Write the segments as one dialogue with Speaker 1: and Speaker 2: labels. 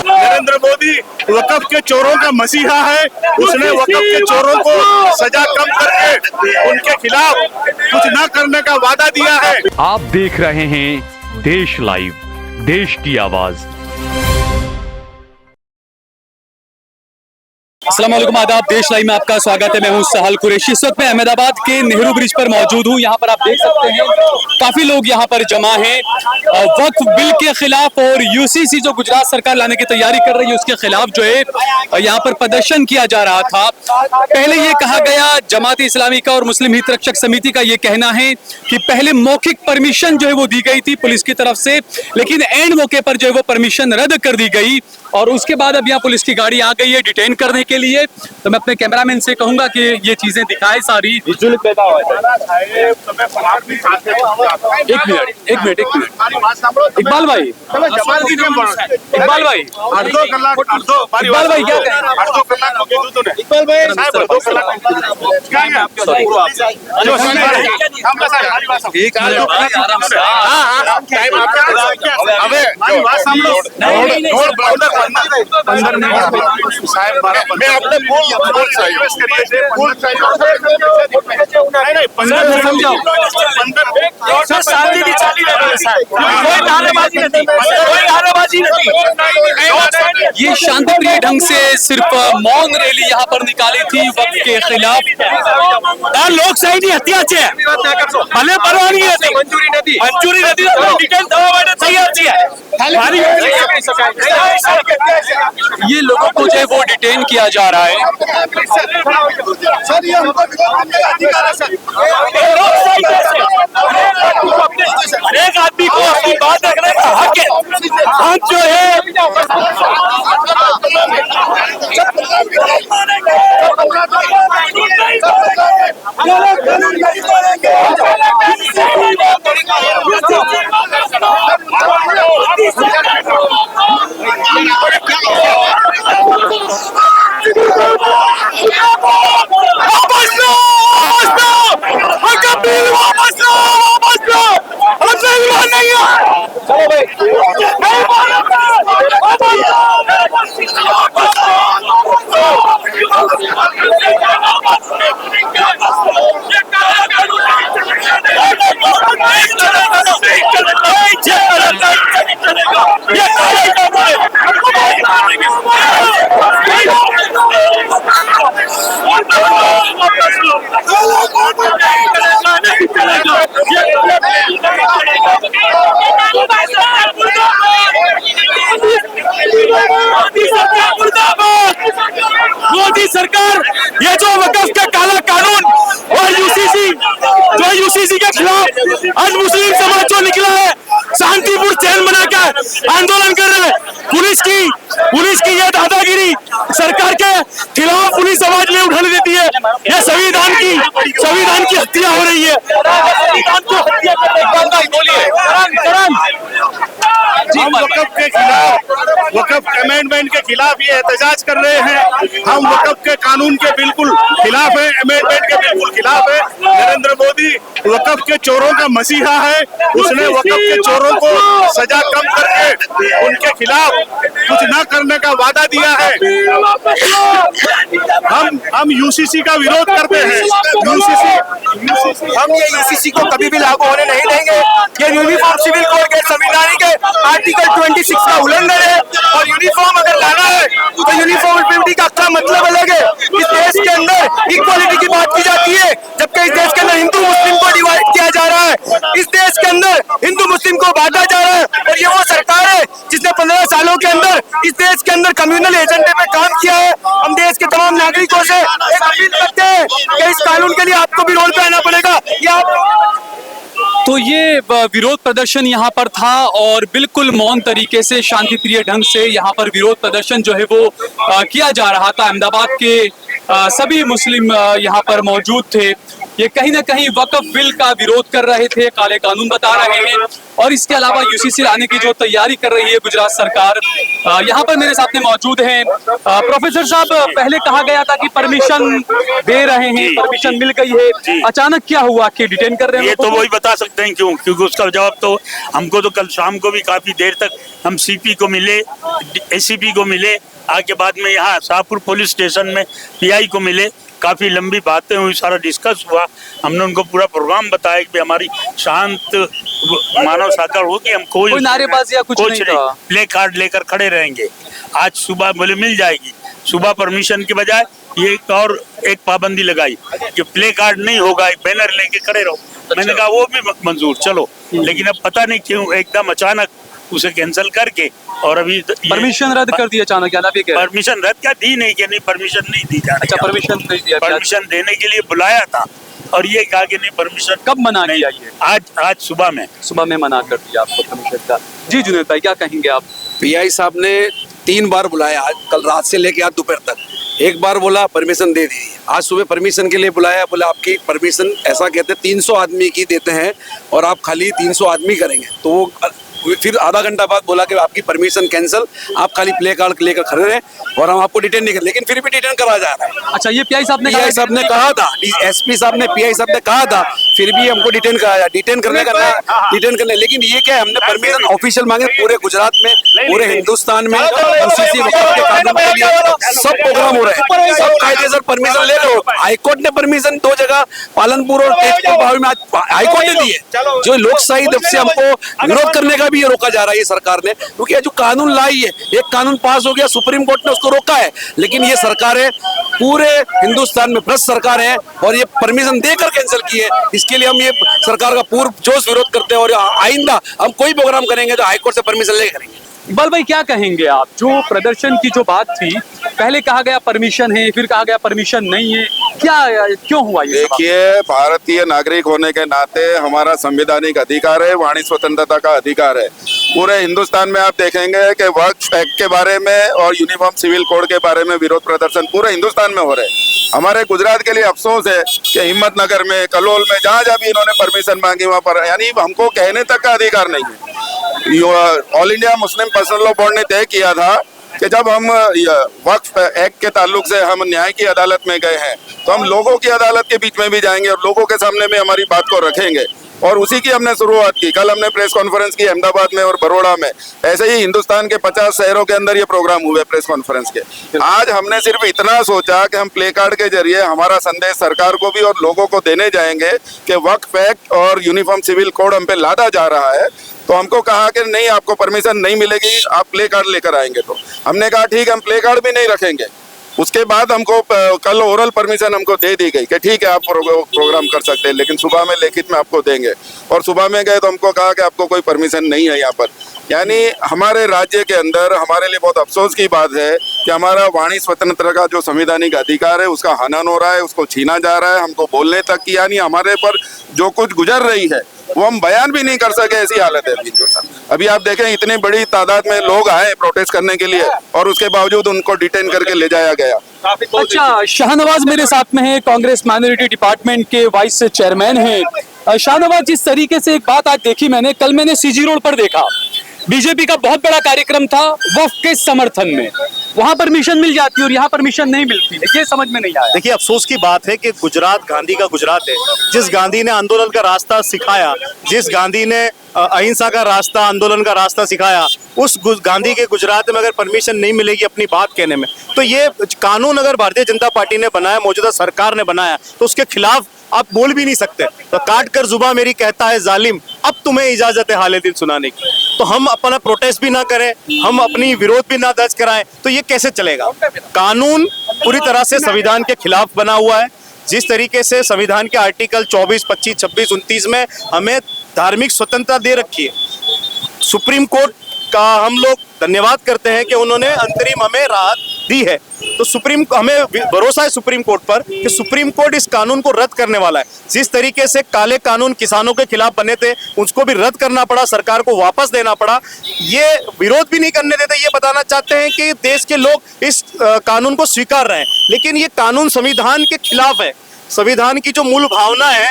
Speaker 1: नरेंद्र मोदी वक़्फ़ के चोरों का मसीहा है। उसने वक़्फ़ के चोरों को सजा कम करके उनके खिलाफ कुछ न करने का वादा दिया है।
Speaker 2: आप देख रहे हैं देश लाइव, देश की आवाज।
Speaker 3: अस्सलाम वालेकुम, आदाब। देश लाइव में आपका स्वागत है। मैं हूं सहल कुरैशी। इस वक्त मैं अहमदाबाद के नेहरू ब्रिज पर मौजूद हूं। यहां पर आप देख सकते हैं काफी लोग यहां पर जमा हैं वक्फ बिल के खिलाफ, और यूसीसी जो गुजरात सरकार लाने की तैयारी कर रही है उसके खिलाफ जो है यहां पर प्रदर्शन किया जा रहा था। पहले ये कहा गया, जमात इस्लामी का और मुस्लिम हित रक्षक समिति का ये कहना है कि पहले मौखिक परमिशन जो है वो दी गई थी पुलिस की तरफ से, लेकिन एंड मौके पर जो है वो परमिशन रद्द कर दी गई और उसके बाद अब यहाँ पुलिस की गाड़ी आ गई है डिटेन करने के लिए। तो मैं अपने कैमरामैन से कहूंगा कि ये चीजें दिखाए सारी। एक मिनट इकबाल भाई, क्या ये शांतिप्रिय ढंग से सिर्फ मौन रैली यहाँ पर निकाली थी वक्त के खिलाफ। લોકશાહીની હત્યા છે, ભલે પરવાની હતી, મંજૂરી નથી તો ડિટેન થવા માટે તૈયાર છીએ। ये लोगों को जो है वो डिटेन किया जा रहा है। एक आदमी को अपनी बात रखने का हक है। हम जो है मोदी सरकार ये जो वक़्फ़ का काला कानून और यूसीसी के खिलाफ आज मुस्लिम समाज जो निकला है शांतिपूर्ण चैन बनाकर आंदोलन कर रहे हैं। पुलिस की ये दादागिरी सरकार के खिलाफ पुलिस आवाज में उठाने देती है। ये संविधान की हत्या हो रही है।
Speaker 1: हम वक़्फ़ के खिलाफ, वक़्फ़ अमेंडमेंट के खिलाफ ये एहतजाज कर रहे हैं। हम वक़्फ़ के कानून के बिल्कुल खिलाफ है, अमेंडमेंट के बिल्कुल खिलाफ है। नरेंद्र मोदी वक़्फ़ के चोरों का मसीहा है। उसने वक़्फ़ के चोरों को सजा कम करके उनके खिलाफ कुछ न करने का वादा दिया है। हम यूसीसी का विरोध करते हैं।
Speaker 4: हम ये यूसीसी को कभी भी लागू होने नहीं देंगे। ये यूनिफॉर्म सिविल कोड के संविधान के आर्टिकल 26 का उल्लंघन है और यूनिफॉर्म अगर लाना है तो यूनिफॉर्मिटी का क्या मतलब अलग है। इस देश के अंदर इक्वालिटी की बात की जाती है, जबकि इस देश के अंदर हिंदू मुस्लिम को डिवाइड किया जा रहा है। इस देश के अंदर हिंदू मुस्लिम को बांटा जा रहा है और ये वो सरकार है जिसने 15 सालों के अंदर इस देश के अंदर कम्युनल एजेंडे पे काम किया है। हम देश के तमाम नागरिकों से एक अपील करते हैं कि इस कानून के लिए आपको भी रोल पे आना पड़ेगा।
Speaker 3: तो ये विरोध प्रदर्शन यहाँ पर था और बिल्कुल मौन तरीके से शांतिप्रिय ढंग से यहाँ पर विरोध प्रदर्शन जो है वो किया जा रहा था। अहमदाबाद के सभी मुस्लिम यहाँ पर मौजूद थे ये कहीं ना कहीं वक्फ बिल का विरोध कर रहे थे, काले कानून बता रहे हैं। और इसके अलावा यूसीसी लाने की जो तैयारी कर रही है गुजरात सरकार। यहाँ पर मेरे साथ में मौजूद हैं प्रोफेसर साहब। पहले कहा गया था कि परमिशन दे रहे हैं, परमिशन मिल गई है, अचानक क्या हुआ कि डिटेन कर रहे हैं?
Speaker 5: ये तो वही बता सकते हैं क्यों, क्योंकि उसका जवाब तो हमको तो कल शाम को भी काफी देर तक हम सीपी को मिले, एसीपी को मिले, आके बाद में यहाँ शाहपुर पुलिस स्टेशन में पीआई को मिले, काफी लंबी बातें हुई, सारा डिस्कस हुआ। हमने उनको पूरा प्रोग्राम बताया कि हमारी शांत मानव साकार होगी, हम कोई
Speaker 3: नारेबाजी या कुछ नहीं था।
Speaker 5: प्ले कार्ड लेकर खड़े रहेंगे। आज सुबह बोले मिल जाएगी, सुबह परमिशन के बजाय ये एक पाबंदी लगाई कि प्ले कार्ड नहीं होगा, एक बैनर लेके खड़े रहो। मैंने कहा वो भी मंजूर, चलो। लेकिन अब पता नहीं क्यों एकदम अचानक उसे कैंसिल करके और अभी
Speaker 3: परमिशन रद्द कर दिया अचानक।
Speaker 5: परमिशन रद्द क्या दी नहीं, कि नहीं परमिशन नहीं दी जा रही।
Speaker 3: अच्छा, परमिशन नहीं दिया,
Speaker 5: परमिशन देने के लिए बुलाया था और ये कहा कि नहीं परमिशन।
Speaker 3: कब मना किया ये?
Speaker 5: आज सुबह में
Speaker 3: मना कर दिया आपको परमिशन का। जी जुनैद भाई, क्या कहेंगे आप?
Speaker 6: पीआई साहब ने 3 बार बुलाया, आज कल रात से लेके आज दोपहर तक। एक बार बोला परमिशन दे दी, आज सुबह परमिशन के लिए बुलाया, बोला आपकी परमिशन ऐसा कहते हैं 300 आदमी की देते हैं और आप खाली 300 आदमी करेंगे। तो वो फिर आधा घंटा बाद बोला कि आपकी परमिशन कैंसिल, आप खाली प्ले कार्ड लेकर खड़े रहे और हम आपको डिटेन नहीं कर, लेकिन फिर भी डिटेन करा जा रहा है।
Speaker 3: अच्छा, ये पीआई साहब ने
Speaker 6: कहा था, एसपी साहब ने, पीआई साहब ने कहा था, फिर भी हमको डिटेन कराया, डिटेन करने डिटेन करने। लेकिन ये क्या है, हमने परमिशन ऑफिशियल मांगे पूरे गुजरात में, पूरे हिंदुस्तान में यूसीसी वक्फ के कानून के लिए सब प्रोग्राम हो रहे हैं, सब कायदेसर परमिशन ले लो। हाईकोर्ट ने परमिशन 2 जगह पालनपुर और तेजपुर भावी में हाईकोर्ट ने दी है। जो लोकशाही से हमको विरोध करने का भी ये रोका जा रहा है ये सरकार ने, क्योंकि जो कानून लाई है, एक कानून पास हो गया, सुप्रीम कोर्ट ने उसको रोका है, लेकिन ये सरकारें पूरे हिंदुस्तान में भ्रष्ट सरकार है और ये परमिशन देकर कैंसिल की है। इसके लिए हम ये सरकार का पूर्ण जोश विरोध करते हैं और आइंदा हम कोई प्रोग्राम करेंगे तो हाईकोर्ट से परमिशन ले करेंगे।
Speaker 3: इकबाल भाई, क्या कहेंगे आप? जो प्रदर्शन की जो बात थी, पहले कहा गया परमिशन है, फिर कहा गया परमिशन नहीं है, क्या क्यों हुआ ये?
Speaker 7: देखिए, भारतीय नागरिक होने के नाते हमारा संवैधानिक अधिकार है, वाणी स्वतंत्रता का अधिकार है। पूरे हिंदुस्तान में आप देखेंगे कि वक्फ एक्ट के बारे में और यूनिफॉर्म सिविल कोड के बारे में विरोध प्रदर्शन पूरे हिंदुस्तान में हो रहे हैं। हमारे गुजरात के लिए अफसोस है कि हिम्मतनगर में, कलोल में, जहाँ जहाँ भी इन्होंने परमिशन मांगी वहाँ पर, यानी हमको कहने तक का अधिकार नहीं है। All India Muslim personal law board ने तय किया था कि जब हम वक्फ एक्ट के ताल्लुक से हम न्याय की अदालत में गए हैं तो हम लोगों की अदालत के बीच में भी जाएंगे और लोगों के सामने भी हमारी बात को रखेंगे, और उसी की हमने शुरुआत की। कल हमने प्रेस कॉन्फ्रेंस की अहमदाबाद में और बड़ौदा में, ऐसे ही हिंदुस्तान के 50 शहरों के अंदर ये प्रोग्राम हुए प्रेस कॉन्फ्रेंस के। आज हमने सिर्फ इतना सोचा कि हम प्ले कार्ड के जरिए हमारा संदेश सरकार को भी और लोगों को देने जाएंगे कि वक्फ एक्ट और यूनिफॉर्म सिविल कोड हम पे लादा जा रहा है। तो हमको कहा कि नहीं, आपको परमिशन नहीं मिलेगी, आप प्ले कार्ड लेकर आएंगे। तो हमने कहा ठीक है, हम प्ले कार्ड भी नहीं रखेंगे। उसके बाद हमको कल ओरल परमिशन हमको दे दी गई कि ठीक है, आप प्रोग्राम कर सकते हैं, लेकिन सुबह में लिखित में आपको देंगे। और सुबह में गए तो हमको कहा कि आपको कोई परमिशन नहीं है यहाँ पर। यानी हमारे राज्य के अंदर हमारे लिए बहुत अफसोस की बात है कि हमारा वाणी स्वतंत्रता का जो संवैधानिक अधिकार है उसका हनन हो रहा है, उसको छीना जा रहा है। हमको बोलने तक की, यानी हमारे पर जो कुछ गुजर रही है वो हम बयान भी नहीं कर सके, ऐसी हालत है अभी। आप देखें, इतनी बड़ी तादाद में लोग आए प्रोटेस्ट करने के लिए और उसके बावजूद उनको डिटेन करके ले जाया गया।
Speaker 3: अच्छा, शाहनवाज मेरे साथ में है, कांग्रेस माइनॉरिटी डिपार्टमेंट के वाइस चेयरमैन हैं। शाहनवाज, जिस तरीके से एक बात आज देखी मैंने, कल मैंने सीजी रोड पर देखा, बीजेपी का बहुत बड़ा कार्यक्रम था वक्फ के समर्थन में, वहां परमिशन मिल जाती है और यहाँ परमिशन नहीं मिलती है, ये समझ में नहीं आया।
Speaker 8: देखिए, अफसोस की बात है कि गुजरात गांधी का गुजरात है। जिस गांधी ने आंदोलन का रास्ता सिखाया, जिस गांधी ने अहिंसा का रास्ता, आंदोलन का रास्ता सिखाया, उस गांधी के गुजरात में अगर परमिशन नहीं मिलेगी अपनी बात कहने में, तो ये कानून अगर भारतीय जनता पार्टी ने बनाया, मौजूदा सरकार ने बनाया, तो उसके खिलाफ आप बोल भी नहीं सकते। तो काट कर जुबां मेरी कहता है जालिम, अब तुम्हें इजाजत है हाले दिल सुनाने की। तो हम अपना प्रोटेस्ट भी ना करें, हम अपनी विरोध भी ना दर्ज कराएं, तो ये कैसे चलेगा? कानून पूरी तरह से संविधान के खिलाफ बना हुआ है। जिस तरीके से संविधान के आर्टिकल 24, 25, 26, 29 में हमें धार्मिक स्वतंत्रता दे रखी है, सुप्रीम कोर्ट का हम लोग धन्यवाद करते हैं कि उन्होंने अंतरिम हमें राहत दी है। तो हमें भरोसा है सुप्रीम कोर्ट पर कि सुप्रीम कोर्ट इस कानून को रद्द करने वाला है। जिस तरीके से काले कानून किसानों के खिलाफ बने थे, उसको भी रद्द करना पड़ा, सरकार को वापस देना पड़ा। ये विरोध भी नहीं करने देते, ये बताना चाहते हैं कि देश के लोग इस कानून को स्वीकार रहे हैं, लेकिन ये कानून संविधान के खिलाफ है। संविधान की जो मूल भावना है,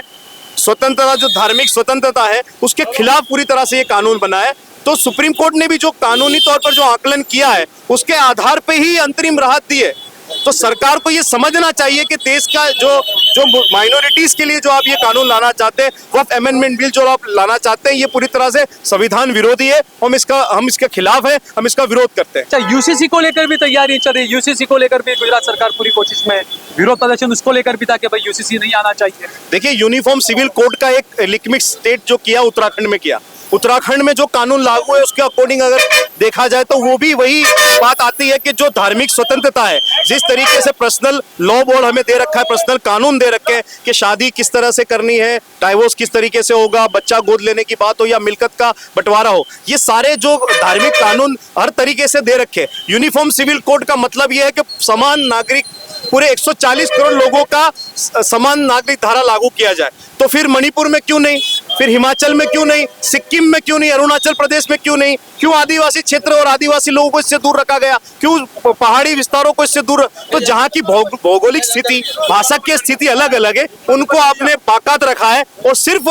Speaker 8: स्वतंत्रता, जो धार्मिक स्वतंत्रता है, उसके खिलाफ पूरी तरह से ये कानून बना है। तो सुप्रीम कोर्ट ने भी जो कानूनी तौर पर जो आकलन किया है, उसके आधार पे ही अंतरिम राहत दी है। तो सरकार को ये समझना चाहिए कि देश का जो माइनॉरिटीज के लिए जो आप ये कानून लाना चाहते हैं, वक्फ अमेंडमेंट बिल जो आप लाना चाहते हैं, ये पूरी तरह से संविधान विरोधी है। हम इसके खिलाफ है, हम इसका विरोध करते हैं।
Speaker 3: अच्छा, यूसीसी को लेकर भी तैयारी चल रही है, यूसीसी को लेकर भी गुजरात सरकार पूरी कोशिश में, विरोध प्रदर्शन उसको लेकर भी था कि भाई यूसीसी नहीं आना चाहिए।
Speaker 8: देखिए, यूनिफॉर्म सिविल कोड का एक लिमिट स्टेट जो किया, उत्तराखंड में किया। उत्तराखंड में जो कानून लागू है उसके अकॉर्डिंग अगर देखा जाए तो वो भी वही बात आती है कि जो धार्मिक स्वतंत्रता है, जिस तरीके से पर्सनल लॉ बोर्ड हमें दे रखा है, पर्सनल कानून दे रखे हैं कि शादी किस तरह से करनी है, डाइवोर्स किस तरीके से होगा, बच्चा गोद लेने की बात हो या मिलकत का बंटवारा हो, ये सारे जो धार्मिक कानून हर तरीके से दे रखे। यूनिफॉर्म सिविल कोड का मतलब ये है कि समान नागरिक, पूरे 140 करोड़ लोगों का समान नागरिक धारा लागू किया जाए। तो फिर मणिपुर में क्यों नहीं, फिर हिमाचल में क्यों नहीं, सिक्किम में क्यों नहीं, अरुणाचल प्रदेश में क्यों नहीं, क्यों आदिवासी क्षेत्र और आदिवासी लोगों को इससे दूर रखा गया, क्यों पहाड़ी विस्तारों को इससे दूर? तो जहाँ की भौगोलिक स्थिति, भाषा की स्थिति अलग अलग है, उनको आपने बाकात रखा है और सिर्फ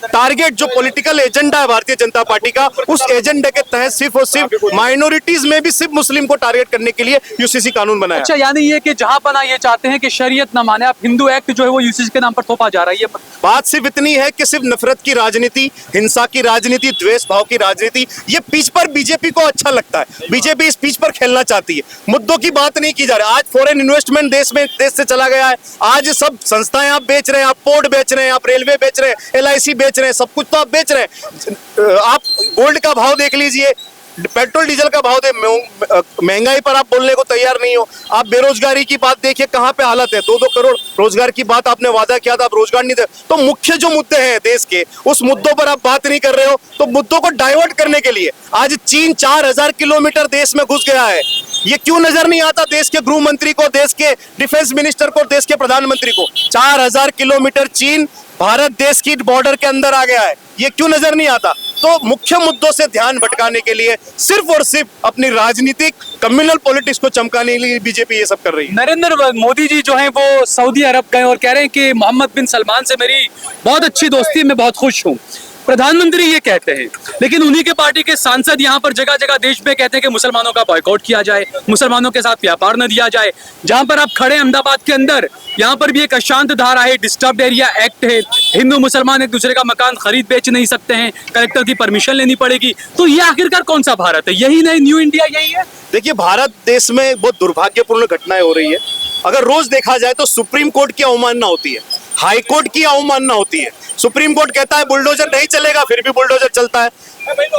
Speaker 8: टारगेट जो पॉलिटिकल एजेंडा है भारतीय जनता पार्टी का, उस एजेंडे के तहत सिर्फ और सिर्फ माइनॉरिटीज में भी सिर्फ मुस्लिम को टारगेट करने के लिए यूसीसी कानून बनाया।
Speaker 3: अच्छा, यानी ये कि जहां पर ये चाहते हैं कि शरीयत ना माने, आप हिंदू एक्ट जो है वो यूसीसी के नाम पर थोपा जा रहा है। ये
Speaker 8: बात सिर्फ इतनी है कि सिर्फ नफरत की राजनीति, हिंसा की राजनीति, द्वेष भाव की राजनीति, ये पिच पर बीजेपी को अच्छा लगता है। बीजेपी इस पिच पर खेलना चाहती है, मुद्दों की बात नहीं की जा रही। आज फॉरेन इन्वेस्टमेंट देश से चला गया है। आज सब संस्थाएं आप बेच रहे हैं, आप पोर्ट बेच रहे हैं, आप रेलवे बेच रहे हैं, LIC बेच रहे हैं, सब कुछ तो आप बेच रहे हैं। आप गोल्ड का भाव देख लीजिए, पेट्रोल डीजल का भाव दे, महंगाई पर आप बोलने को तैयार नहीं हो। आप बेरोजगारी की बात देखिए, कहाँ पे हालत है। 2-2 करोड़ रोजगार की बात आपने वादा किया था, आप रोजगार नहीं दे। तो मुख्य जो मुद्दे हैं देश के, उस मुद्दों पर आप बात नहीं कर रहे हो। तो मुद्दों को डाइवर्ट करने के लिए आज चीन 4000 किलोमीटर देश में घुस गया है। ये क्यों नजर नहीं आता देश के गृह मंत्री को, देश के डिफेंस मिनिस्टर को, देश के प्रधानमंत्री को? 4000 किलोमीटर चीन भारत देश की बॉर्डर के अंदर आ गया है, ये क्यों नजर नहीं आता? तो मुख्य मुद्दों से ध्यान भटकाने के लिए सिर्फ और सिर्फ अपनी राजनीतिक कम्युनल पॉलिटिक्स को चमकाने के लिए बीजेपी ये सब कर रही है।
Speaker 3: नरेंद्र मोदी जी जो हैं वो सऊदी अरब गए और कह रहे हैं कि मोहम्मद बिन सलमान से मेरी बहुत अच्छी दोस्ती है, मैं बहुत खुश हूँ। प्रधानमंत्री ये कहते हैं, लेकिन उन्हीं के पार्टी के सांसद यहाँ पर जगह जगह देश में कहते हैं कि मुसलमानों का बॉयकॉट किया जाए, मुसलमानों के साथ व्यापार न दिया जाए। जहां पर आप खड़े अहमदाबाद के अंदर, यहाँ पर भी एक अशांत धारा है, डिस्टर्ब्ड एरिया एक्ट है, हिंदू मुसलमान एक दूसरे का मकान खरीद बेच नहीं सकते हैं, कलेक्टर की परमिशन लेनी पड़ेगी। तो ये आखिरकार कौन सा भारत है? यही नहीं न्यू इंडिया यही है?
Speaker 8: देखिए, भारत देश में बहुत दुर्भाग्यपूर्ण घटनाएं हो रही है। अगर रोज देखा जाए तो सुप्रीम कोर्ट की अवमानना होती है, हाई कोर्ट की अवमानना होती है। सुप्रीम कोर्ट कहता है बुलडोजर नहीं चलेगा, फिर भी बुलडोजर चलता है।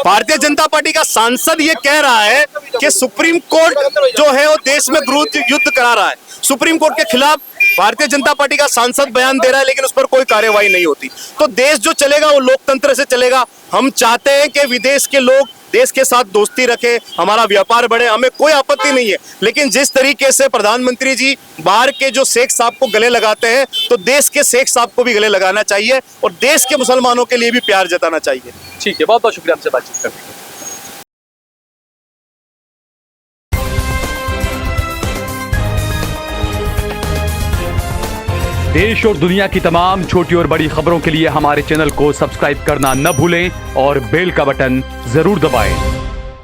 Speaker 8: भारतीय जनता पार्टी का सांसद ये कह रहा है कि सुप्रीम कोर्ट जो है वो देश में गृह युद्ध करा रहा है। सुप्रीम कोर्ट के खिलाफ भारतीय जनता पार्टी का सांसद बयान दे रहा है, लेकिन उस पर कोई कार्यवाही नहीं होती। तो देश जो चलेगा वो लोकतंत्र से चलेगा। हम चाहते हैं कि विदेश के लोग देश के साथ दोस्ती रखें, हमारा व्यापार बढ़े, हमें कोई आपत्ति नहीं है। लेकिन जिस तरीके से प्रधानमंत्री जी बाहर के जो शेख साहब को गले लगाते हैं, तो देश के शेख साहब को भी गले लगाना चाहिए और देश के मुसलमानों के लिए भी प्यार जताना चाहिए।
Speaker 3: ठीक है, बहुत बहुत शुक्रिया हमसे बातचीत करने के लिए।
Speaker 2: देश और दुनिया की तमाम छोटी और बड़ी खबरों के लिए हमारे चैनल को सब्सक्राइब करना न भूलें और बेल का बटन जरूर दबाएं।